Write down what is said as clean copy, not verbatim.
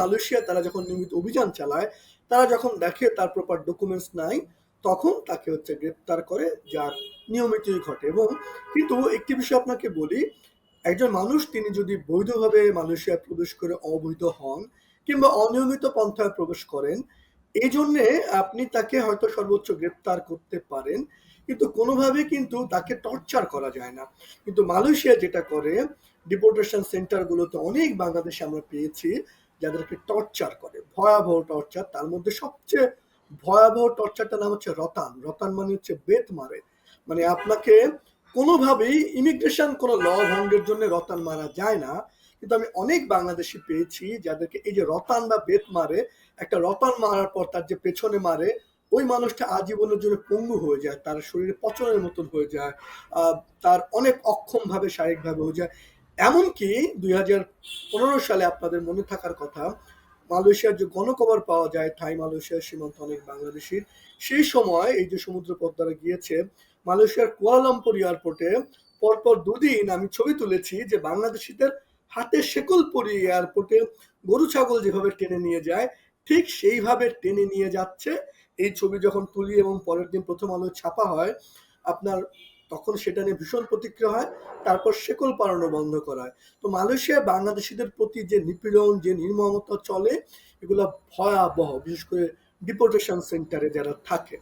Malaysia তারা যখন নিয়মিত অভিযান চালায়, তারা যখন দেখে তার প্রপার ডকুমেন্টস নাই, তখন তাকে হচ্ছে গ্রেপ্তার করে, যার নিয়মিতই ঘটে। এবং কিন্তু একটি বিষয় আপনাকে বলি, একজন মানুষ তিনি যদি বৈধভাবে মালয়েশিয়ায় প্রবেশ করে অবৈধ হন কিংবা অনিয়মিত পন্থায় প্রবেশ করেন, এই জন্যে আপনি তাকে হয়তো সর্বোচ্চ গ্রেপ্তার করতে পারেন, কিন্তু কোনোভাবে কিন্তু তাকে টর্চার করা যায় না। কিন্তু মালয়েশিয়া যেটা করে, ডিপোর্টেশন সেন্টারগুলোতে অনেক বাংলাদেশে আমরা পেয়েছি যাদেরকে টর্চার করে, ভয়াবহ টর্চার। তার মধ্যে সবচেয়ে ভয়াবহ টর্চারটার নাম হচ্ছে রতান। রতান মানে হচ্ছে বেত মারে। মানে আপনাকে কোনোভাবেই ইমিগ্রেশন কোনো ল ভঙ্গের জন্য রতান মারা যায় না, কিন্তু আমি অনেক বাংলাদেশি পেয়েছি যাদেরকে এই যে রতান বা বেত মারে, একটা রতান মারার পর তার যে পেছনে মারে, ওই মানুষটা আজীবনের জন্য পঙ্গু হয়ে যায়, তার শরীরে পচনের মতন হয়ে যায়, তার অনেক অক্ষম ভাবে শারীরিকভাবে হয়ে যায়। এমনকি 2015 সালে আপনাদের মনে থাকার কথা, মালয়েশিয়ার যে গণকবর পাওয়া যায় থাই মালয়েশিয়ার সীমান্ত অনেক বাংলাদেশির, সেই সময় এই যে সমুদ্র পথ দ্বারা গিয়েছে মালয়েশিয়ার কুয়ালালামপুর এয়ারপোর্টে, পরপর দুদিন আমি ছবি তুলেছি যে বাংলাদেশিদের হাতে শেকল পরিয়ে এয়ারপোর্টে গরু ছাগল যেভাবে টেনে নিয়ে যায়, ঠিক সেইভাবে টেনে নিয়ে যাচ্ছে। এই ছবি যখন তুলি এবং পরের দিন প্রথম আলোয় ছাপা হয় আপনার, তখন সেটা নিয়ে ভীষণ প্রতিক্রিয়া হয়, তারপর শেকল পরানো বন্ধ করা হয়। তো মালয়েশিয়ায় বাংলাদেশিদের প্রতি যে নিপীড়ন, যে নির্মমতা চলে, এগুলো ভয়াবহ, বিশেষ করে ডিপোর্টেশন সেন্টারে যারা থাকে।